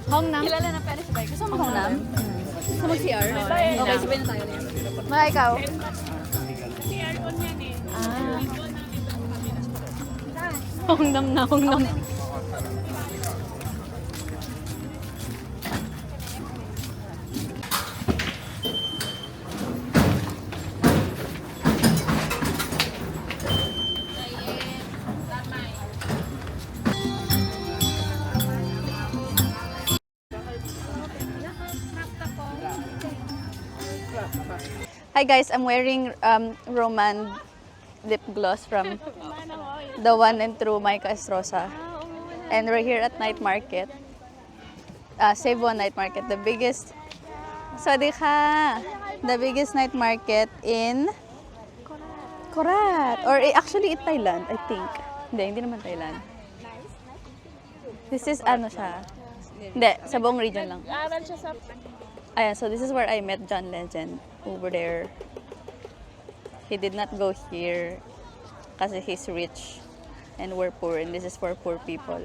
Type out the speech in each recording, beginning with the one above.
Hongnam. Kilala na Paris ba? Gusto mo Hongnam? Gusto mo CR? Okay, sabihin na tayo. Mga ikaw. CR on yan eh. Ah. Hongnam na, hongnam. Hi guys, I'm wearing Roman lip gloss from the one and true Micah Estrosa. And we're here at night market. Save One Night Market, the biggest, sorry ka, the biggest night market in Korat. Or actually in Thailand, I think. Hindi naman Thailand. This is ano siya? Hindi, sa buong region lang. Aral siya sa... Ayan, so this is where I met John Legend over there. He did not go here kasi he's rich and we're poor and this is for poor people.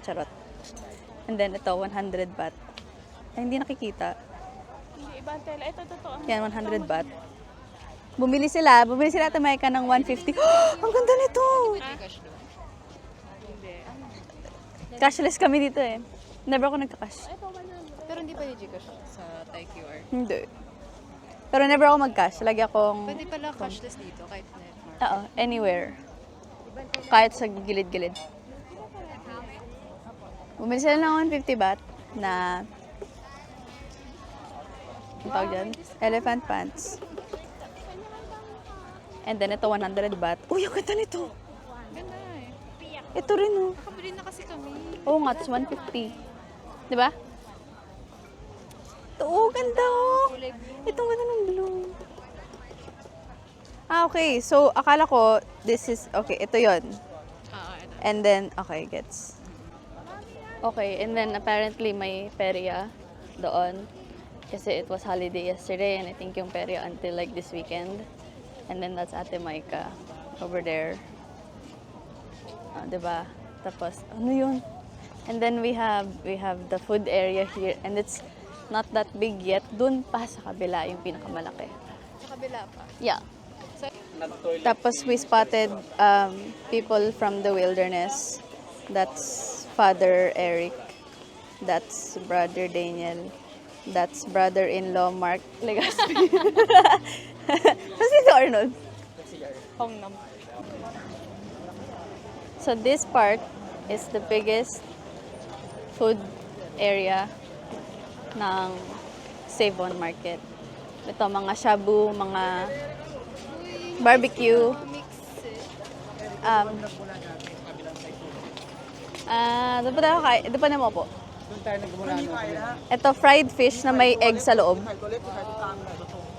Charot. And then ito, 100 baht. Ay, hindi nakikita. Hindi, ibang tela. Ito, totoo. Yan, 100 baht. Bumili sila Tamaica ng 150. Ang ganda nito! Cashless kami dito eh. Never ako nagka-cash. Pero hindi pwede Gcash sa Thai QR. Hindi. Pero never ako mag-cash. Lagi akong... Pwede pala cashless dito kahit netmark. Oo, anywhere. Kahit sa gilid-gilid. Bumili sila ng 150 baht na... Ang tawag dyan? Elephant pants. And then ito 100 baht. Uy, ang ganda nito! Ganda eh. Ito rin oh. Nakabili na kasi kami. Oo nga, it's 150. Diba? Ito, oh, ganda oh. Itong ganda ng blue. Ah, okay. So, akala ko, this is, okay, ito yon. Ito. And then, okay, gets. Okay, and then apparently may perya doon. Kasi it was holiday yesterday and I think yung perya until like this weekend. And then that's Ate Maika over there. Diba? Tapos, ano yun? And then we have the food area here and it's not that big yet. Doon pa sa kabila yung pinakamalaki. Sa kabila pa. Yeah. Tapos we spotted people from the wilderness. That's Father Eric. That's Brother Daniel. That's brother-in-law Mark Legaspi. Kasi si Arnold. Hongnam. So this part is the biggest food area ng Save One Market. Ito, mga shabu, mga barbecue. Doon pa na mo po. Ito, fried fish na may egg sa loob.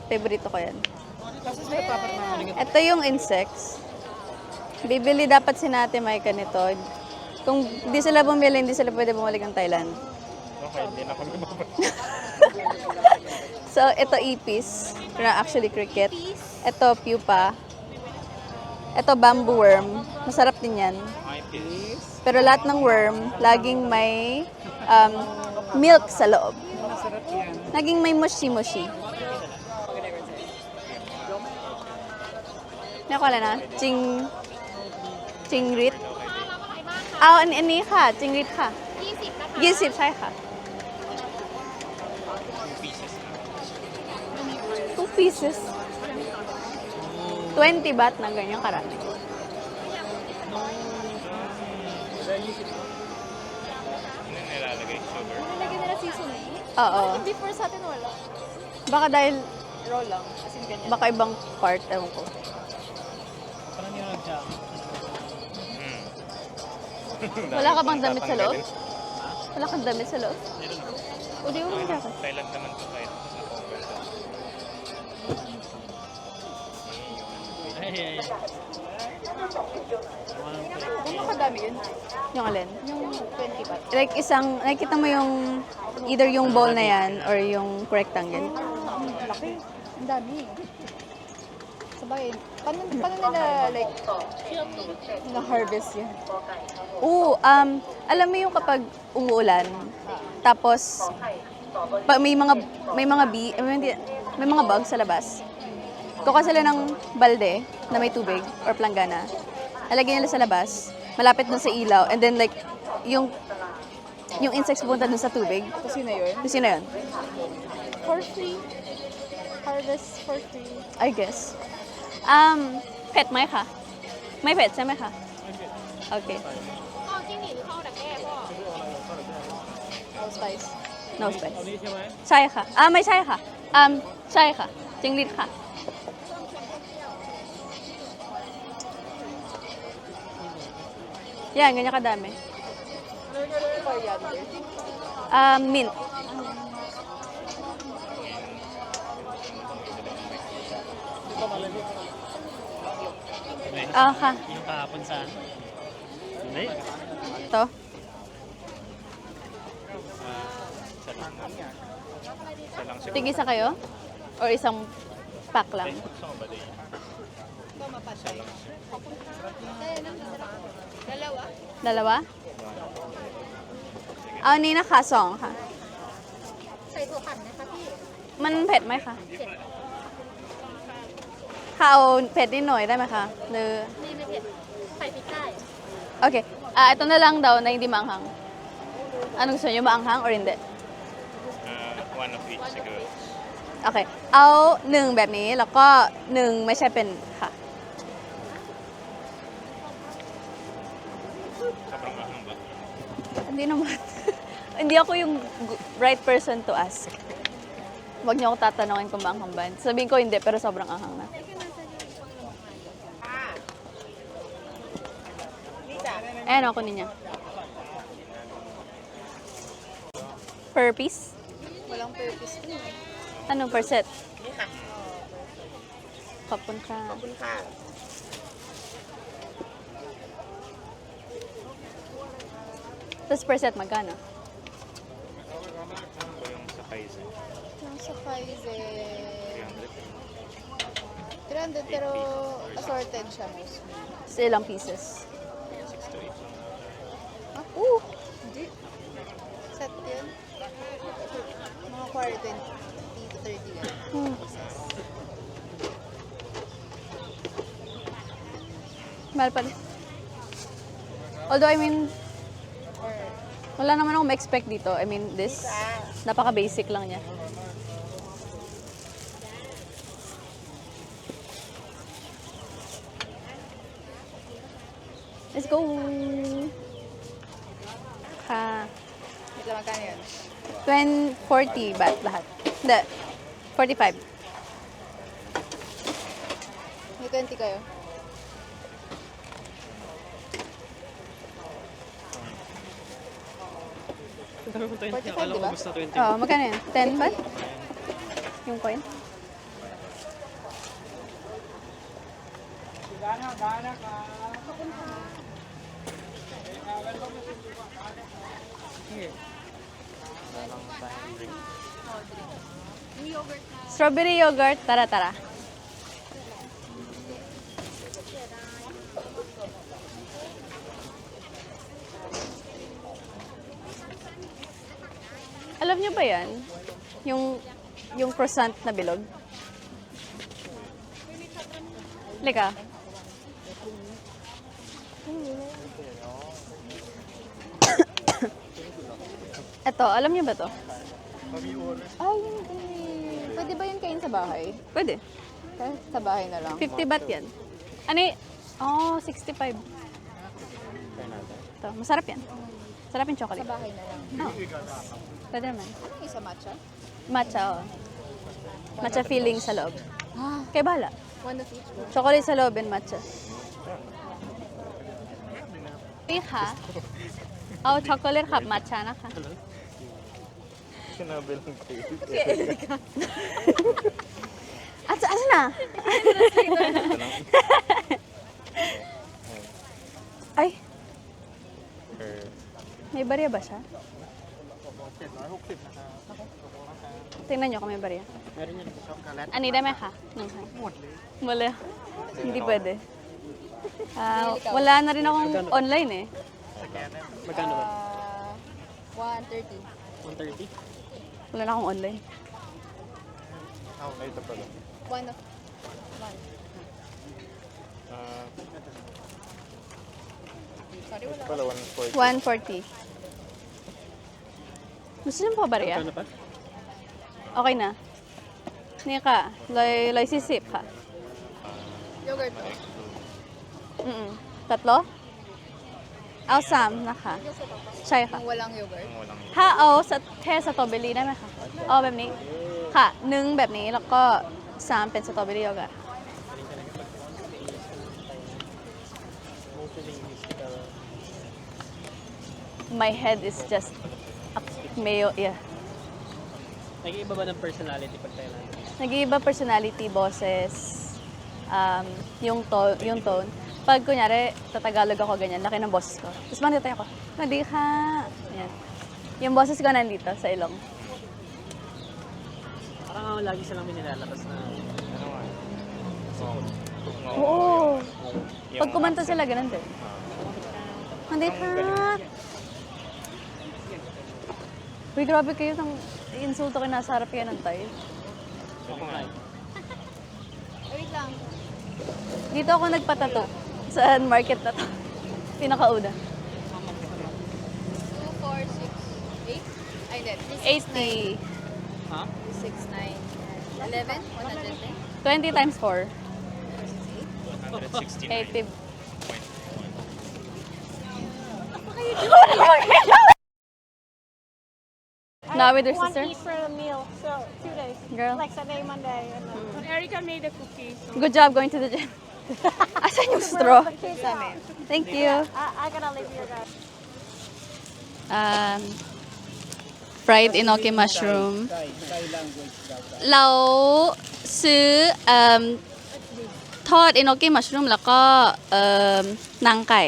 Favorito ko yan. Ito yung insects. Bibili dapat si Ate Maika nito. Kung di sila bumili, hindi sila pwede bumalik ng Thailand. Okay, hindi na kami So, ito ipis. Actually, cricket. Ito, pupa. Ito, bamboo worm. Masarap din yan. Pero lahat ng worm, laging may milk sa loob. Laging may mushi-mushi. Nakala na? Chingrit? Ah,อันนี้ค่ะ Chingrit ค่ะ 20 ใช่ค่ะ 2 pieces. 20 baht na ganyan karami. nilalagay sugar. Nilagyan nila seasoning. Oo. Before sa atin wala. Baka dahil, Raw lang. As in ganyan. baka ibang part, ewan ko. Parang yung nag-jam. Wala ka bang damit sa loob? Wala kang damit sa loob? O, di mo mag-jacket. Thailand naman to kayo. Gano'n kadami yun? Yung alin? Yung 20 baht. Like isang, nakikita mo yung, either yung bowl na yan or yung rectangle. Ang laki. Ang dami. Bakit? Paano nila, like, na-harvest yan? Oo, alam mo yung kapag umuulan, tapos, may mga bee, may mga bugs sa labas. Kuha sila ng balde na may tubig or planggana. Lalagyan nila sa labas, malapit dun sa ilaw, and then like, yung insects pupunta dun sa tubig. Tapos yun na yun? Tapos yun na yun. For free. Harvest for free. I guess. Petไหมคะไม่เผ็ดใช่ไหมคะโอเค No spice. no spice เอานี้ใช่ไหม ใช่ค่ะไม่ใช่ค่ะใช่ค่ะจิงหรีดค่ะ yan ganyan kadami mint ka Yung kahapon saan? Hindi. to Isa lang. Isa lang siya. tigisa kayo or isang pack lang Gusto ko ba din? Isa lang siya. dalawa เอาอันนี้นะคะ2ค่ะใส่ถั่วปั่นนะคะพี่มันเผ็ดไหมคะค่ะเอาเผ็ดนิดหน่อยได้ไหมคะหรือ Hindi ผ็ด. ใส่พริกได้ okay ito na lang daw na hindi maanghang anong gusto nyo maanghang or hindi One of each siguro. okay เอา1แบบนี้แล้วก็1ไม่ใช่เป็นค่ะ Sobrang ahang ba? Hindi naman. Hindi ako yung right person to ask. Huwag niyo ako tatanungin kung maanghang ba. Sabihin ko hindi, pero sobrang anghang na. Ayan ako niya. Per piece? Walang purpose. Anong per set? Kapun ka. Tapos per set magkano? Ano ba yung sa Kaizen? Yung sa Kaizen, 300? 300 pero assorted siya mostly. Sa ilang pieces? 6 to 8 lang. Hindi. Set yun. Mga 40 to 30 yan. Mahal pala. Although, I mean, Or, wala naman akong ma-expect dito. I mean, this, napaka-basic lang niya. Let's go! Ha. ito magkano yun? 40 baht lahat. Hindi. 45. May 20 kayo? Ang dami kong 20. 45, Akala ko diba? gusto 20. Oh, magkano yan? 10 baht? Yung coin? Strawberry yogurt. Tara, tara. Alam niyo ba yan? Yung croissant na bilog? Lika. Eto, alam niyo ba to? Ay, hindi. Pwede ba yun kain sa bahay? Pwede. Kaya sa bahay na lang. 50 baht yan. Ano y- Oh, 65. Ito, masarap yan. Sarap yung Sa chocolate. bahay na lang. Oo. Pwede naman. Ano yung sa matcha? Matcha, oh. Matcha filling sa loob. Ah, Kaya bahala. one of each. Chocolate sa loob and matcha. Piha? Oh, chocolate cup matcha na ka. Sinabi lang kayo. Asa na? Ay, may barya ba siya? Tingnan nyo kung may barya. Meron yan. Ani, dami ka? Wala. Hindi pwede. Wala na rin akong online eh. Magkano ba? 130. 130? Wala na akong online. Ito pala. One. Ito pala 140. 140. Gusto nyo pa barya? Magkano pa? Okay na. Nika, loy sisip ka. Yogurt. Tatlo? Sam, naka. Chai ka. Yung walang yogurt. Sa tobeliได้ไหมคะแบบนี้ค่ะ1แบบนี้แล้วก็3เป็นสตรอเบอรี่โยเกิร์ต My head is just mayo, yeah. Nag-iiba ba ng personality pag Thailand? Nag-iiba personality, boses, yung tone. Pag kunyari, tatagalog ako ganyan, laki ng boses ko. Tapos mandito ako, hindi ka. Yan. Yung boses ko nandito sa ilong. Parang lagi silang may nilalabas na Oo. Pag kumanta sila, ganun din. Hindi ka. Uy, grabe kayo. Insulto kayo, nasa harap kayo ng Thai. Wait lang. Dito ako nagpatato. Sa market na to. Pinakauna. 2, 4, 6, 8? Ay, hindi. 80. Ha? 6, 9, 11? 110? 20 times 4. 169. 80. Now with her One sister? piece for a meal, so 2 days. Girl. Like Sunday, Monday. And then Erica made the cookies. Good job going to the gym. Asan yung straw? Same. Thank you. I gotta leave you guys. Fried enoki mushroom. เราซื้อทอด enoki mushroom แล้วก็นางไก่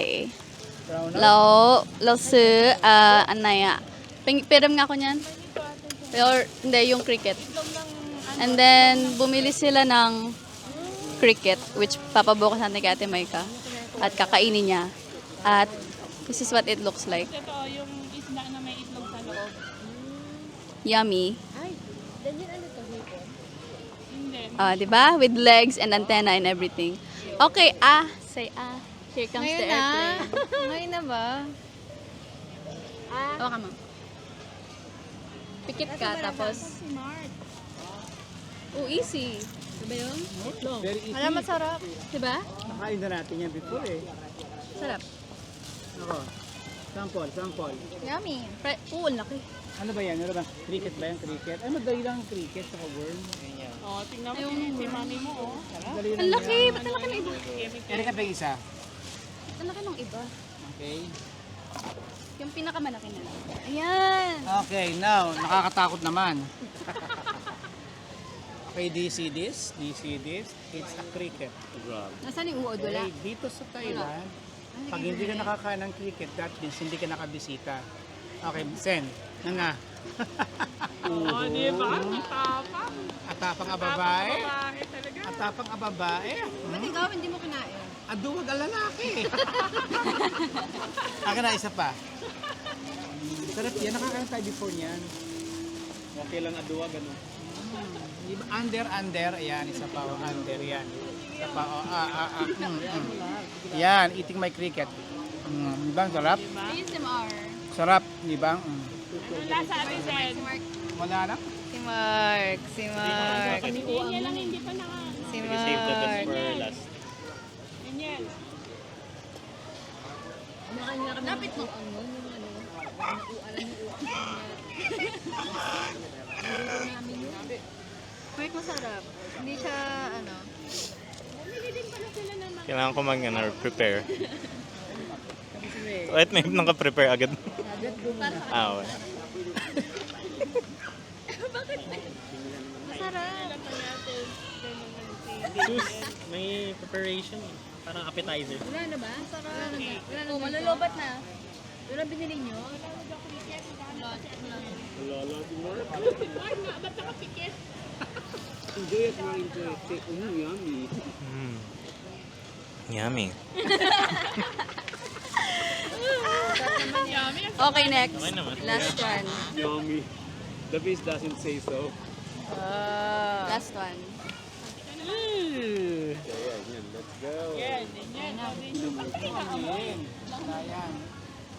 แล้วเราซื้ออันไหนอ่ะpiram nga ako niyan or hindi yung cricket and then bumili sila ng cricket which papabukas natin kay Ate Maika at kakainin niya at this is what it looks like. Ito yung isda na may itlog sa loob. Yummy. Ay, ganyan ano to, hipon? Hindi. Diba? With legs and antenna and everything. Okay, say Here comes the airplane. Ngayon na ba? Hawa ka, ma'am. Pikit ka, tapos... Smart. Oh, easy. Diba yun? Very easy. Alam, masarap. Diba? Nakain na natin yan before eh. Sarap. Ako. Sample. Yummy. Ang laki. Ano ba yan? Ano ba? Cricket ba yan? Cricket? Ay, madali lang ang cricket sa worm. Oh, tingnan mo si mami mo, oh. Ang laki. Ba't ang laki ng iba? Erika pa yung isa. Ang laki ng iba. Okay. Yung pinakamalaki na lang. Ayan. Okay, now, nakakatakot naman. Okay, do you see this? Do you see this? It's a cricket. Nasaan yung uod? Wala. Okay, dito sa Thailand, pag hindi ka nakakain ng cricket, that means hindi ka nakabisita. Okay, Sen, nga. Oh, di ba? Matapang. Atapang a babae. Babae talaga. Atapang a babae. Ba't ikaw hindi mo kinain? Aduwag ang lalaki. Aka na, isa pa. Sarap yan, nakakain tayo before niyan. Okay lang aduwa, gano'n. Under, ayan, isa pa, under, yan. Isa pa, Yan, eating my cricket. Di ba, ang sarap? ASMR. Sarap, di ba? Ano lasa ate Zen? Wala na? Si Mark. Hindi niya lang hindi pa naka... Si Sige, save the best for last. Ganyan. Lapit mo. Mark, masarap. Hindi siya, ano. Kailangan ko prepare. Wait, may naka-prepare agad. Okay. Masarap. Sus, may preparation eh. Parang appetizer. Wala na ba? Masarap. Wala na. Malulubat na. Wala binili nyo? Wala, Yummy. Okay, next. Okay naman. Last one. Yummy. The face doesn't say so. Last one. Ayan. Ayan.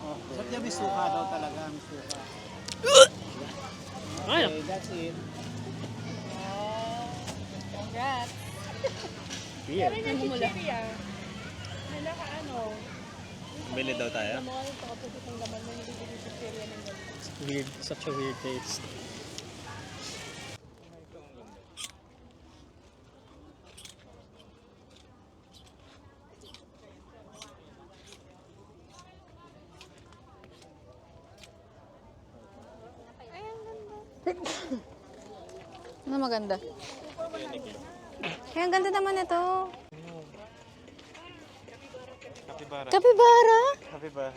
Oh, sabi niya may suka daw talaga. May suka. Ay, Okay, that's it. Congrats. weird. Chichirya. Nalaka ano. Bili daw tayo. Mga ito kapag itong laman na hindi ko chichirya ng Weird. Such a weird taste. Ano maganda? Kaya ang ganda naman ito. Capybara. Capybara? Capybara.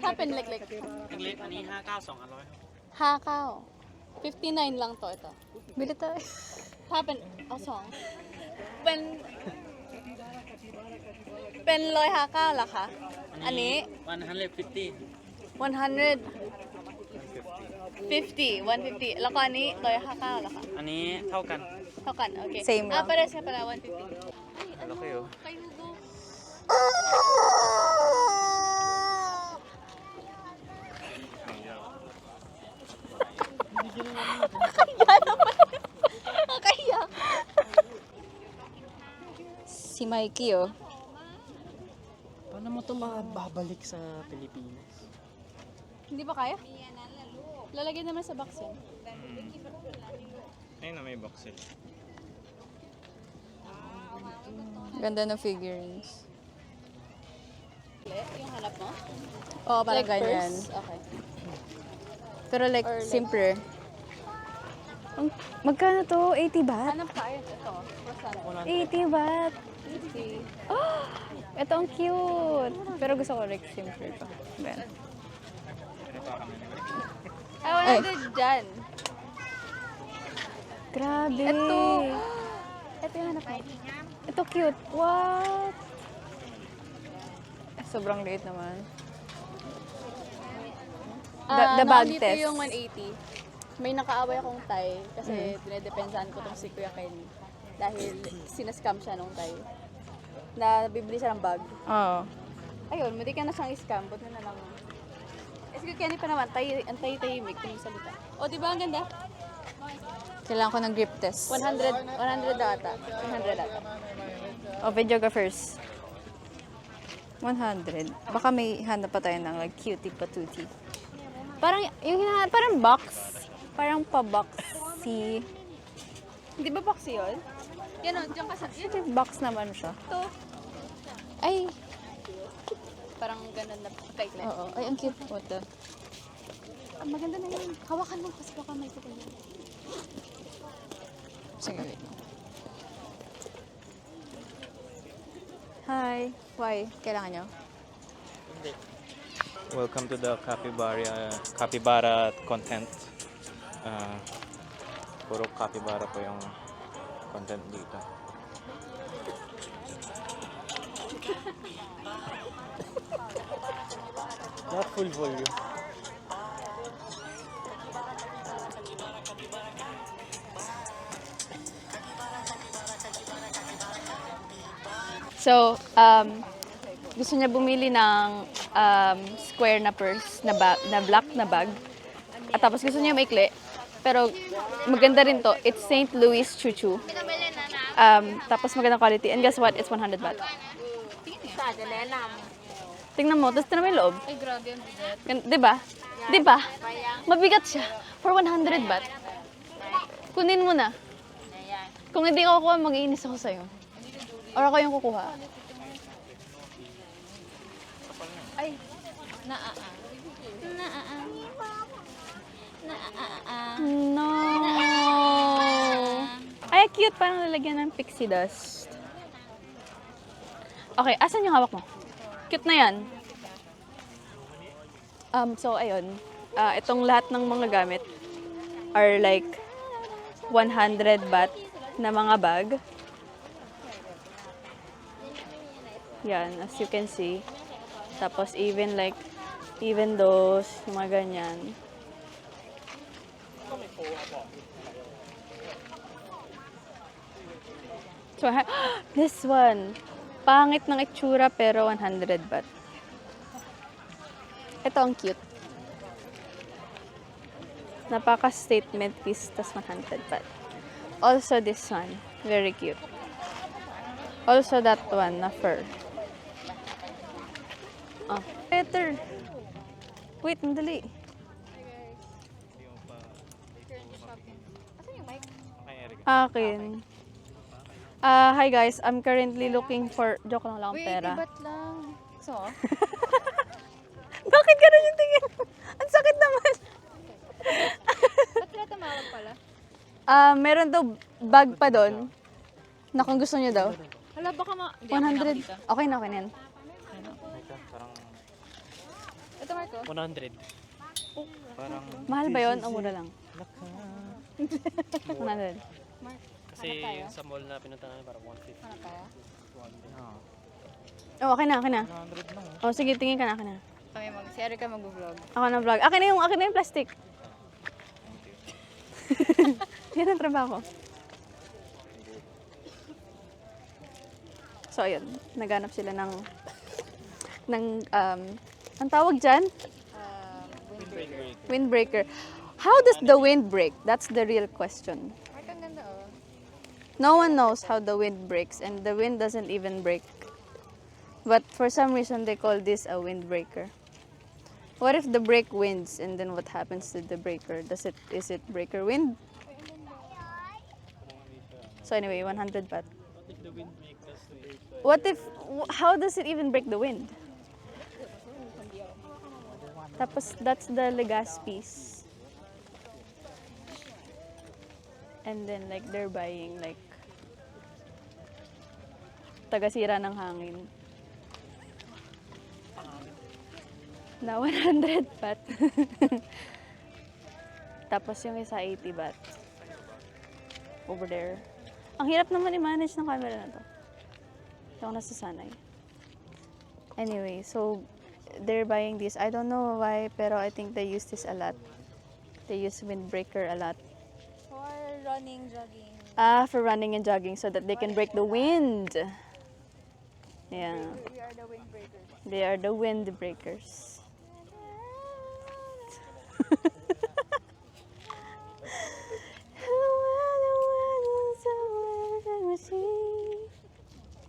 Happen like. Ani haka 200. Hakaw. 59 lang to ito. Bili tayo. Happen. Asong. Penloy hakaw la ka? Ani? 150. 100. 50. 150. Lako ani? Loy hakaw la ka? อันนี้เท่ากัน Tokan, okay. Same lang. Pares ka pala, 150. Ano kayo? Kay Hugo. Kaya. Si Mikey, oh. Paano mo ito mababalik sa Pilipinas? Hindi ba kaya? Lalagyan naman sa box yan. Ayun na may box eh. Ganda ng figurines. Yung hanap mo? Oo, parang Like ganyan. purse? Okay. Pero like, Or like- simple. Magkano to? 80 baht? Hanap ka, ayun, ito. Rosana. 80 baht. See? Oh, ito ang cute. Pero gusto ko like simple to. Ben. Ay, 100 dyan. Grabe. Ito. Ito yung hanap mo. Ito cute. What? Sobrang liit naman. The bag dito test. yung 180. May nakaaway akong Thai kasi dinedepensahan ko tong si Kuya Kenny. Dahil sinascam siya nung Thai. Na bibili siya ng bag. Oo. Ayun, hindi ka na siyang scam. Buti na lang. Eh, si Kuya Kenny pa naman, ang tahimik kung salita. O, di ba ang ganda? Kailangan ko ng grip test. 100 ata. 100 ata. O, videographers. 100. Baka may hanap pa tayo ng like cutie patootie. Parang, yung hinahanap, parang box. Parang pa-boxy. Hindi ba box yun? Yan o, dyan ka sa... Yan, Yung box naman siya. ito. Ay, Parang ganun na kaiklet. oo. Ay, ang cute. What the? Ah, maganda na yun. Hawakan mo kasi baka may kita yan. Sige, wait. Hi. Why? Kailangan nyo? Welcome to the capybara content. Puro capybara po yung content dito. Not full volume. So, gusto niya bumili ng square na purse, na black na bag. At tapos gusto niya maikli. Pero maganda rin to. It's St. Louis Chuchu. Tapos magandang quality. And guess what? It's 100 baht. Tingnan mo. Tapos tingnan mo yung loob. Ay, grabe ang bigat. Diba? Diba? Mabigat siya. For 100 baht. Kunin mo na. Kung hindi ko kukuha, mag-iinis ako sa'yo. Or ako yung kukuha. Ay. No. Ay, cute. Parang lalagyan ng pixie dust. Okay, asan yung hawak mo? Cute na yan. So, ayun. Itong lahat ng mga gamit are like 100 baht na mga bag. Yan, as you can see. Tapos even those, yung mga ganyan. So, this one. Pangit ng itsura pero 100 baht. Ito ang cute. Napaka-statement piece, tas 100 baht. Also this one, very cute. Also that one, na fur. Oh, better. Wait, mandali. Akin. Hi guys, I'm currently looking for... Joke lang lang, pera. ba't lang? So, Bakit ganun yung tingin? Ang sakit naman. ba't sila tumawag pala? Meron daw bag pa doon. Na kung gusto niyo daw. Hala, baka Hindi, ako na 100. dito. Okay na, okay na yan. Ito, Marco. 100. Mahal ba yun? O mura lang? 100. Kasi yung sa mall na pinunta namin parang 150. Ano kaya? Oh, okay na, okay na. Oh, sige, tingin ka na, okay na. Si Erica mag-vlog. Ako na vlog. Akin na yung plastic. Yan ang trabaho. So, ayun. Naghanap sila ng ang tawag dyan? Windbreaker. How does the wind break? That's the real question. Marco, ang ganda oh. No one knows how the wind breaks, and the wind doesn't even break. But for some reason, they call this a windbreaker. What if the break winds, and then what happens to the breaker? Is it breaker wind? So anyway, 100 baht. How does it even break the wind? Tapos, that's the Legazpi's. And then, like, they're buying, like, tagasira ng hangin. Na 100 baht. Tapos yung isa 80 baht. Over there. Ang hirap naman i-manage ng camera na to. Hindi ako nasasanay. Anyway, so they're buying this. I don't know why, pero I think they use this a lot. They use windbreaker a lot. For running, jogging. For running and jogging so that they can break the wind. Yeah. We are the windbreakers. They are the windbreakers.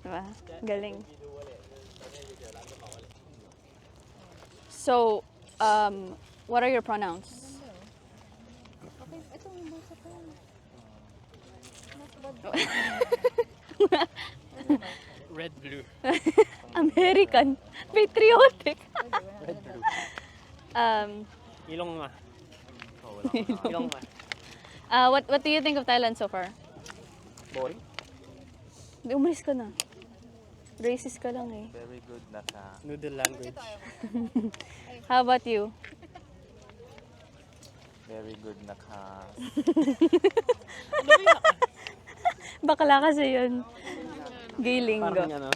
Diba? Galing. So, what are your pronouns? Okay, ito yung bulsa ko. Red, blue. American. Patriotic. Red, blue. Ilong ma. Ilong ma. What do you think of Thailand so far? Boring? Di, umalis ka na. Racist ka lang eh. Very good na sa Noodle language. How about you? very good na ka Bakla kasi yun. Gay Parang lingo. ano.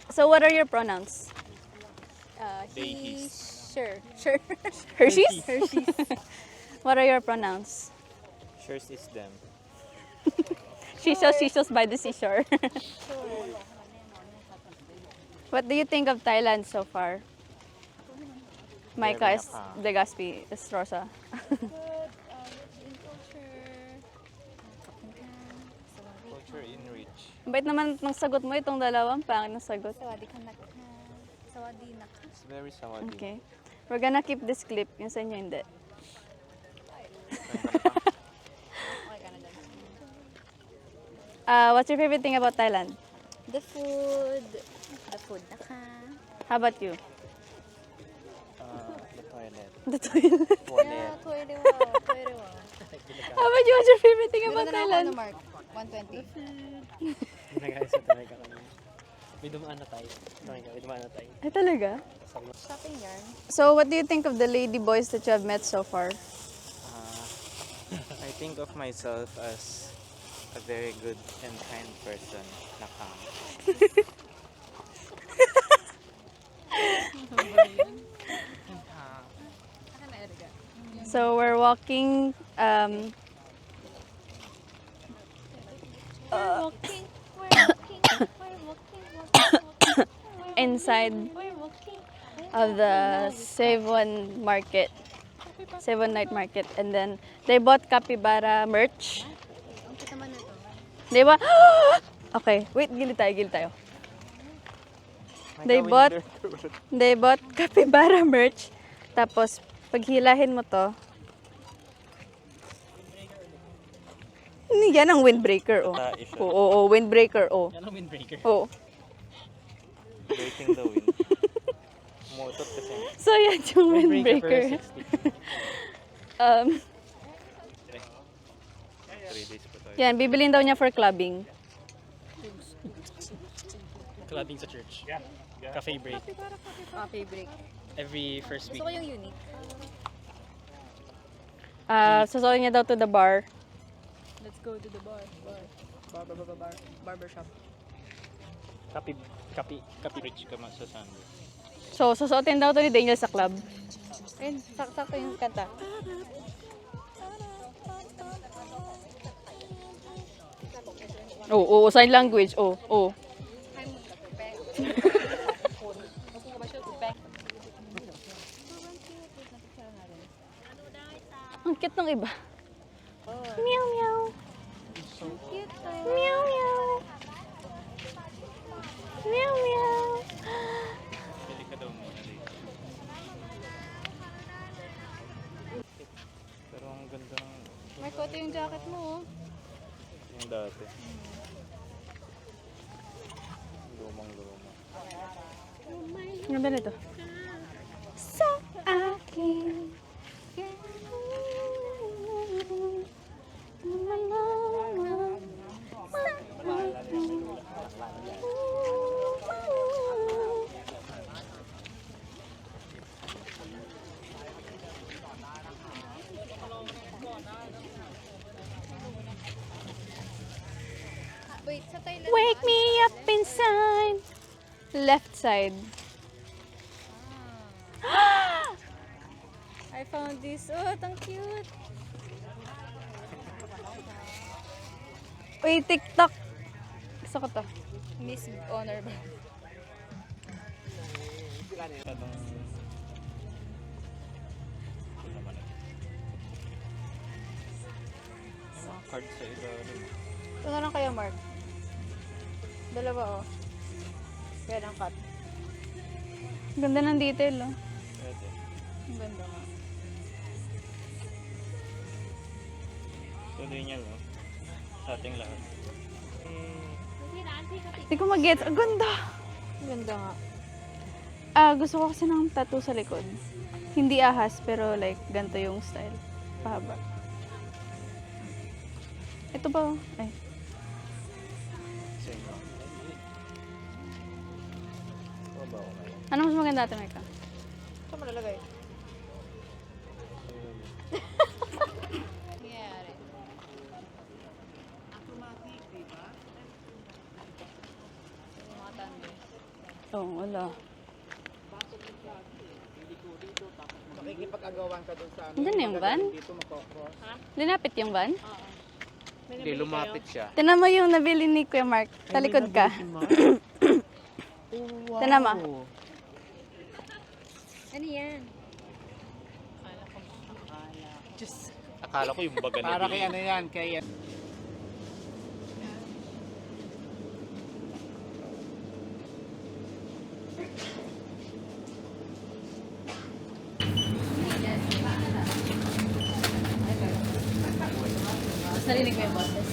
So what are your pronouns? Sure. Hershey's? Hershey's. What are your pronouns? sure is them. She-shows by the seashore. What do you think of Thailand so far? Micah is Legazpi, is Rosa. Culture enrich. Bait naman ng sagot mo itong dalawang pangit na sagot. Sawadi ka nak. Sawadi nak. It's very sawadee. Okay. We're gonna keep this clip. Yung sa inyo hindi. What's your favorite thing about Thailand? The food. The food na ka. How about you? The toilet. The toilet. Toilet. Pwede wow. Pwede wow. How about you? What's your favorite thing about Meron na ako Thailand? ano, Mark? 120. Nagayos sa talaga kanina. May dumaan na tayo. May dumaan na tayo. Ay, talaga? Shopping yarn. So, what do you think of the lady boys that you have met so far? I think of myself as a very good and kind person. Nakang. So, we're walking, inside of the Save-On market. Save-On night market. And then, they bought capybara merch. They bought... Okay, wait, gilid tayo. They bought capybara merch. Tapos, paghilahin mo to, yan ang windbreaker, oh. Oo, windbreaker, oh. Yan ang windbreaker. Oh. Breaking the wind. Motot kasi. So, yan yung Windbreaker windbreaker. for 60. 3 days pa tayo. Yan, bibilin daw niya for clubbing. Clubbing sa church. Cafe break. Coffee break. Every first week. Gusto ko yung unique. Susuotin niya daw to the bar. Let's go to the bar. Barbershop. Copy. Rich ka mas sa Sunday. So, susuotin daw to ni Daniel sa club. Ayun, sakto yung kanta. Oo, sign language. Oo. Ang cute ng iba. Meow, meow. Meow, meow. Meow, meow. Pili ka daw muna dito. Pero ang ganda ng May kote yung jacket mo, oh. yung dati. Lumang-luma. Ang ganda nito. Sa akin. Wait, sa Thailand Wake me up inside. Left side. I found this. Oh, ang cute. Uy, TikTok. Gusto ko to. Miss Honor ba? Ito naman eh. Yung mga cards sa ilalim. Ito na lang kayo, Mark. Dalawa, oh. Kaya lang cut. Ang ganda ng detail, oh. Pwede. Ang ganda nga. Tuloy niya no? Sa ating lahat. Hindi ko mag-gets. Ang ganda. Ang ganda nga. Gusto ko kasi ng tattoo sa likod. Hindi ahas, pero like, ganito yung style. Pahaba. Ito ba? Ay. Same lang. Ano ba ako ngayon? Ano mas maganda ate, Micah? Ito malalagay. Nangyayari. Mga thunder. Oo, wala. Makikipag-agawan ka dun sa ano. Andun na yung van? Dito makokross. Linapit yung van? Hindi, lumapit siya. Tinan mo yung nabili ni Kuya Mark. Talikod ka. Tinan mo. Ano yan? Akala ko yung baga na Para kay ano yan, kay Narinig mo yung boss?